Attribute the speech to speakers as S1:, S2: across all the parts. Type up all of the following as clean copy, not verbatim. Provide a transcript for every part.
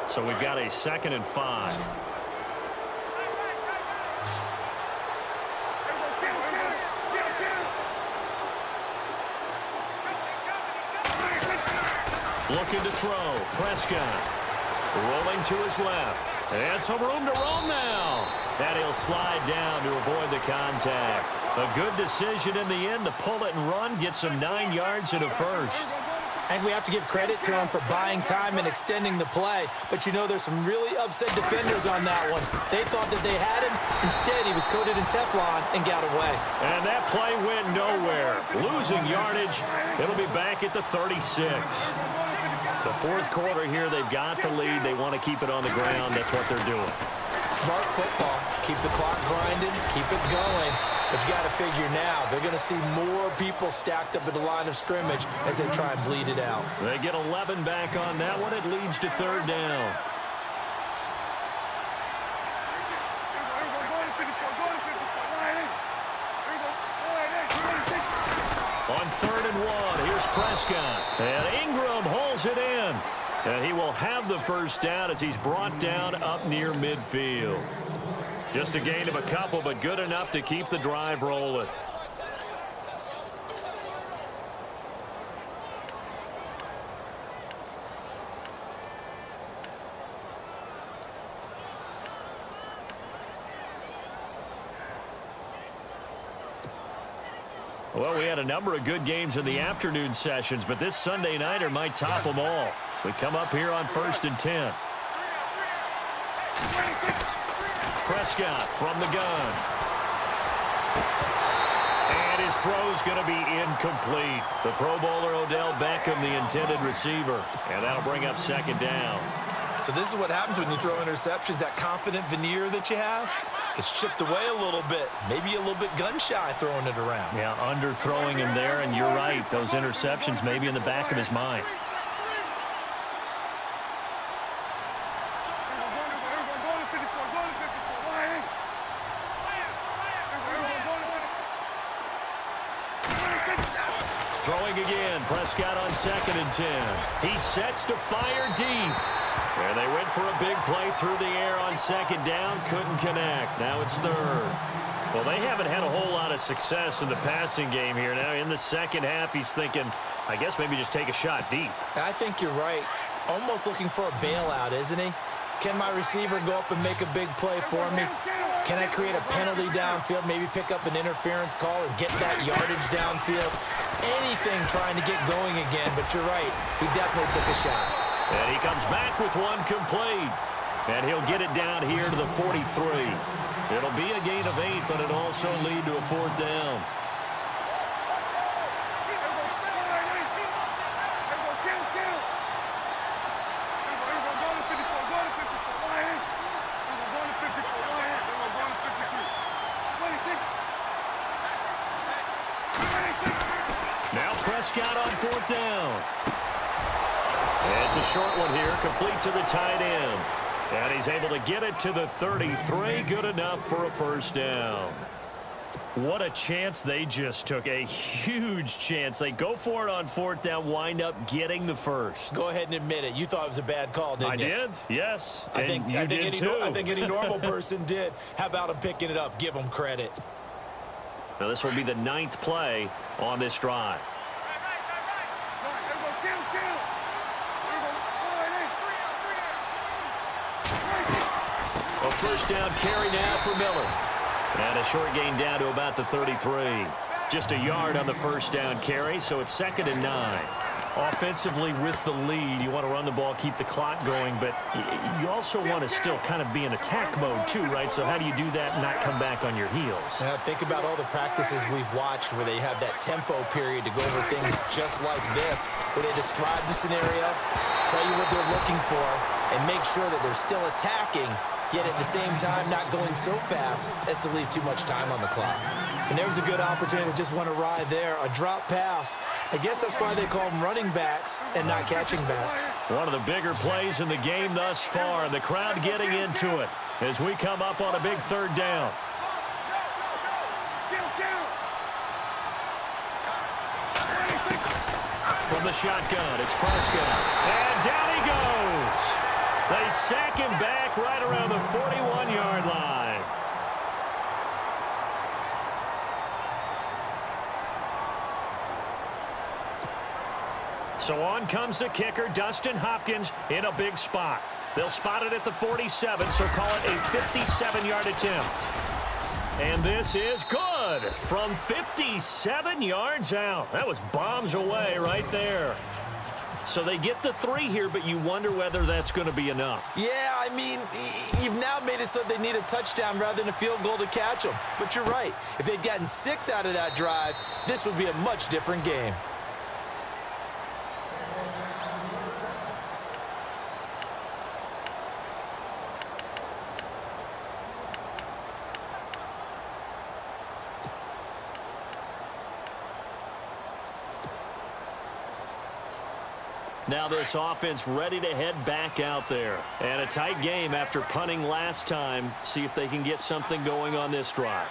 S1: So we've got a 2nd and 5. Looking to throw. Prescott rolling to his left. And some room to roam now. And he'll slide down to avoid the contact. A good decision in the end to pull it and run. Get some 9 yards and a first.
S2: I think we have to give credit to him for buying time and extending the play. But, you know, there's some really upset defenders on that one. They thought that they had him. Instead, he was coated in Teflon and got away.
S1: And that play went nowhere. Losing yardage. It'll be back at the 36. The fourth quarter here, they've got the lead. They want to keep it on the ground. That's what they're doing.
S2: Smart football. Keep the clock grinding. Keep it going. But you got to figure now, they're going to see more people stacked up at the line of scrimmage as they try and bleed it out.
S1: They get 11 back on that one. It leads to 3rd down. On 3rd and 1, here's Prescott. And Ingram holds it in. And he will have the first down as he's brought down up near midfield. Just a gain of a couple, but good enough to keep the drive rolling. Well, we had a number of good games in the afternoon sessions, but this Sunday nighter might top them all. So we come up here on 1st and 10. Prescott from the gun. And his throw's going to be incomplete. The Pro Bowler Odell Beckham, the intended receiver. And that'll bring up 2nd down.
S2: So this is what happens when you throw interceptions. That confident veneer that you have, it's chipped away a little bit. Maybe a little bit gun-shy throwing it around.
S1: Yeah, underthrowing him there, and you're right. Those interceptions may be in the back of his mind. Throwing again. Prescott on 2nd and 10. He sets to fire deep. And they went for a big play through the air on 2nd down. Couldn't connect. Now it's 3rd. Well, they haven't had a whole lot of success in the passing game here. Now in the second half, he's thinking, I guess maybe just take a shot deep.
S2: I think you're right. Almost looking for a bailout, isn't he? Can my receiver go up and make a big play for me? Can I create a penalty downfield, maybe pick up an interference call and get that yardage downfield? Anything trying to get going again, but you're right. He definitely took a shot.
S1: And he comes back with one complete. And he'll get it down here to the 43. It'll be a gain of 8, but it'll also lead to a 4th down. Now Prescott on 4th down. It's a short one here, complete to the tight end. And he's able to get it to the 33, good enough for a 1st down. What a chance they just took, a huge chance. They go for it on 4th down, wind up getting the first.
S2: Go ahead and admit it. You thought it was a bad call, didn't you?
S1: I did, yes.
S2: I think any normal person did. How about him picking it up? Give him credit.
S1: Now this will be the 9th play on this drive. A 1st down carry now for Miller. And a short gain down to about the 33. Just a yard on the 1st down carry, so it's 2nd and 9. Offensively with the lead, you want to run the ball, keep the clock going, but you also want to still kind of be in attack mode too, right? So how do you do that and not come back on your heels?
S2: Now think about all the practices we've watched where they have that tempo period to go over things just like this, where they describe the scenario, tell you what they're looking for, and make sure that they're still attacking, yet at the same time not going so fast as to leave too much time on the clock. And there was a good opportunity to just want to ride there, a drop pass. I guess that's why they call them running backs and not catching backs.
S1: One of the bigger plays in the game thus far, and the crowd getting into it as we come up on a big 3rd down. From the shotgun, it's Prescott. And down he goes. They So on comes the kicker, Dustin Hopkins, in a big spot. They'll spot it at the 47, so call it a 57-yard attempt. And this is good from 57 yards out. That was bombs away right there. So they get the 3 here, but you wonder whether that's going to be enough.
S2: Yeah, I mean, you've now made it so they need a touchdown rather than a field goal to catch them. But you're right. If they'd gotten 6 out of that drive, this would be a much different game.
S1: Now this offense ready to head back out there. And a tight game after punting last time. See if they can get something going on this drive.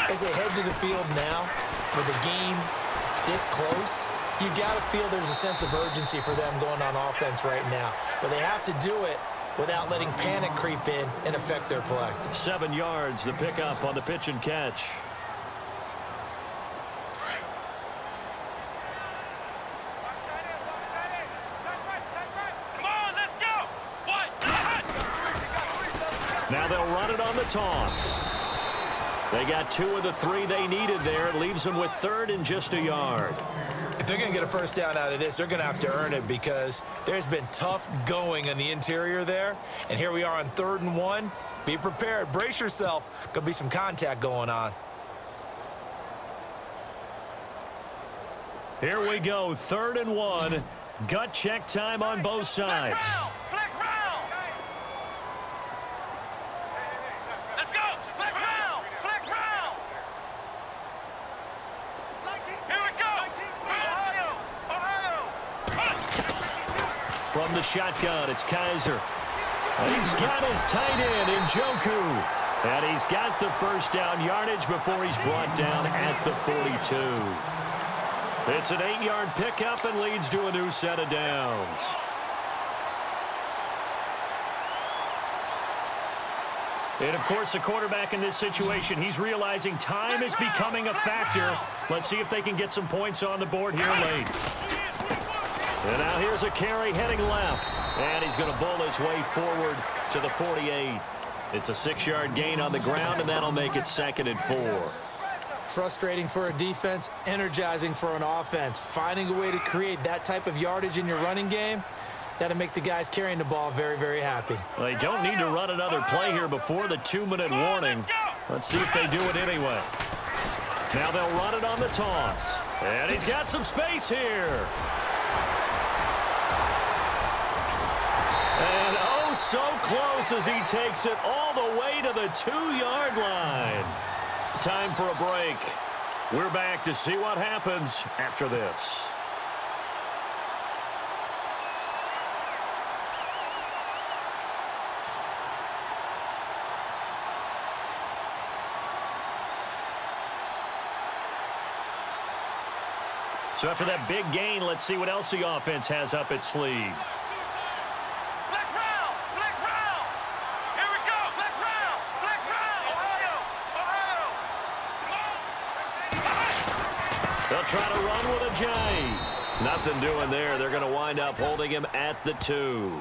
S2: As they head to the field now, with the game this close, you've got to feel there's a sense of urgency for them going on offense right now. But they have to do it without letting panic creep in and affect their play.
S1: 7 yards, the pickup on the pitch and catch. Now they'll run it on the toss. They got 2 of the 3 they needed there. It leaves them with 3rd and just a yard.
S2: If they're going to get a first down out of this, they're going to have to earn it because there's been tough going in the interior there. And here we are on 3rd and 1. Be prepared. Brace yourself. Going to be some contact going on.
S1: Here we go, 3rd and 1. Gut check time on both sides. From the shotgun, it's Kaiser. He's got his tight end in Njoku. And he's got the first down yardage before he's brought down at the 42. It's an 8-yard pickup and leads to a new set of downs. And, of course, the quarterback in this situation, he's realizing time is becoming a factor. Let's see if they can get some points on the board here late. And now here's a carry heading left. And he's going to bowl his way forward to the 48. It's a 6-yard gain on the ground, and that'll make it 2nd and 4.
S2: Frustrating for a defense, energizing for an offense. Finding a way to create that type of yardage in your running game, that'll make the guys carrying the ball very, very happy.
S1: They don't need to run another play here before the 2-minute warning. Let's see if they do it anyway. Now they'll run it on the toss. And he's got some space here. And oh, so close as he takes it all the way to the 2-yard line. Time for a break. We're back to see what happens after this. So after that big gain, let's see what else the offense has up its sleeve. They'll try to run with a J. Nothing doing there. They're going to wind up holding him at the 2.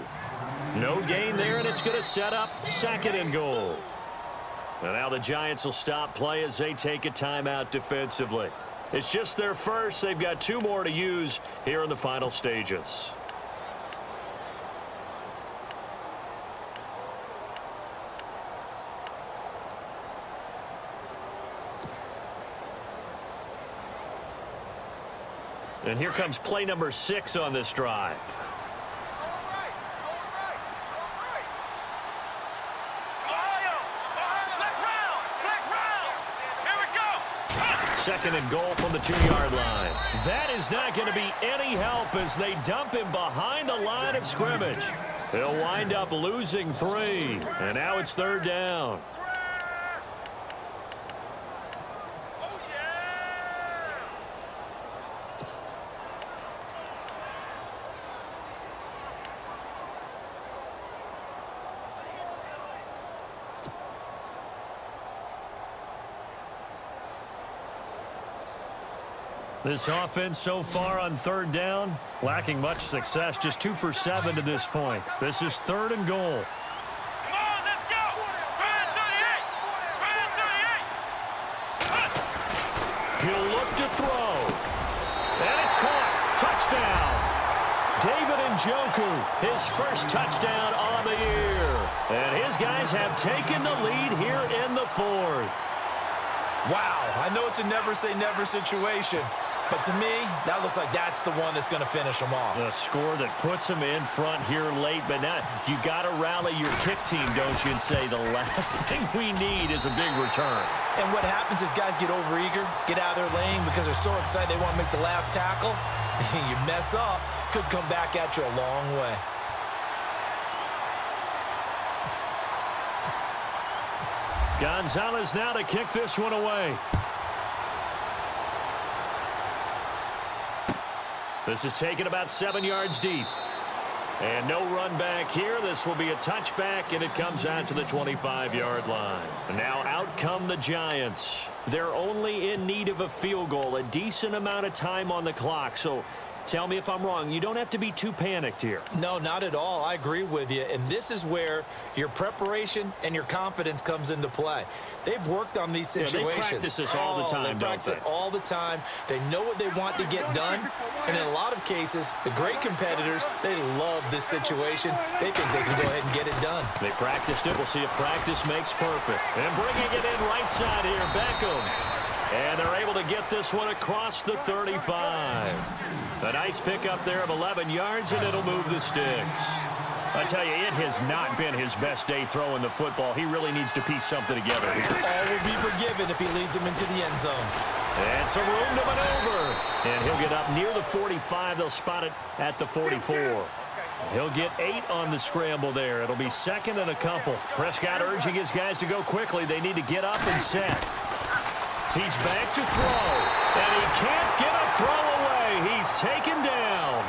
S1: No gain there, and it's going to set up 2nd and goal. And now the Giants will stop play as they take a timeout defensively. It's just their first. They've got 2 more to use here in the final stages. And here comes play number 6 on this drive. Second and goal from the 2-yard line. That is not going to be any help as they dump him behind the line of scrimmage. They'll wind up losing 3. And now it's 3rd down. This offense so far on third down, lacking much success, just 2 for 7 to this point. This is 3rd and goal.
S3: Come on, let's go! Run 38!
S1: He'll look to throw. And it's caught. Touchdown. David Njoku, his first touchdown on the year. And his guys have taken the lead here in the 4th.
S2: Wow, I know it's a never-say-never situation, but to me, that looks like that's the one that's going to finish them off.
S1: The score that puts them in front here late, but now you got to rally your kick team, don't you, and say the last thing we need is a big return.
S2: And what happens is guys get overeager, get out of their lane because they're so excited they want to make the last tackle. You mess up, could come back at you a long way.
S1: Gonzalez now to kick this one away. This is taken about 7 yards deep. And no run back here. This will be a touchback, and it comes out to the 25-yard line. Now out come the Giants. They're only in need of a field goal, a decent amount of time on the clock. So tell me if I'm wrong. You don't have to be too panicked here.
S2: No, not at all. I agree with you. And this is where your preparation and your confidence comes into play. They've worked on these situations.
S1: Yeah, they practice this all the time,
S2: They practice it all the time. They know what they want to get done. And in a lot of cases, the great competitors, they love this situation. They think they can go ahead and get it done.
S1: They practiced it. We'll see if practice makes perfect. And bringing it in right side here, Beckham. And they're able to get this one across the 35. A nice pickup there of 11 yards, and it'll move the sticks. I tell you, it has not been his best day throwing the football. He really needs to piece something together here.
S2: All will be forgiven if he leads them into the end zone.
S1: And some room to maneuver. And he'll get up near the 45. They'll spot it at the 44. He'll get 8 on the scramble there. It'll be 2nd and a couple. Prescott urging his guys to go quickly. They need to get up and set. He's back to throw. And he can't get a throw away. He's taken down.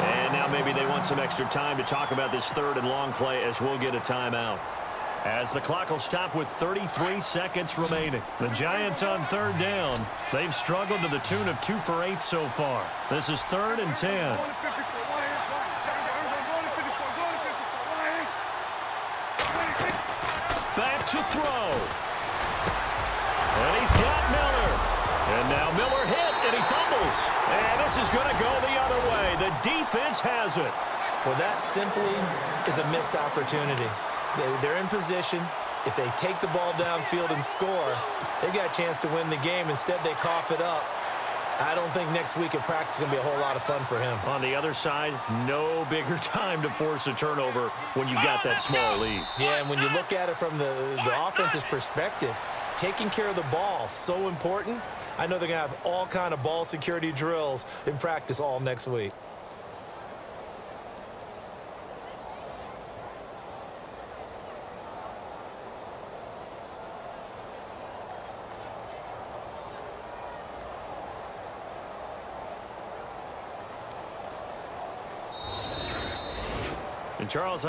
S1: And now maybe they want some extra time to talk about this 3rd and long play as we'll get a timeout. As the clock will stop with 33 seconds remaining. The Giants on 3rd down. They've struggled to the tune of 2 for 8 so far. This is 3rd and 10. Back to throw. And he's got Miller. And now Miller hit, and he fumbles. And this is going to go the other way. The defense has it.
S2: Well, that simply is a missed opportunity. They're in position. If they take the ball downfield and score, they've got a chance to win the game. Instead, they cough it up. I don't think next week at practice is going to be a whole lot of fun for him.
S1: On the other side, no bigger time to force a turnover when you've got that small lead.
S2: Yeah, and when you look at it from the offense's perspective, taking care of the ball, so important. I know they're going to have all kind of ball security drills in practice all next week.
S1: And Charles,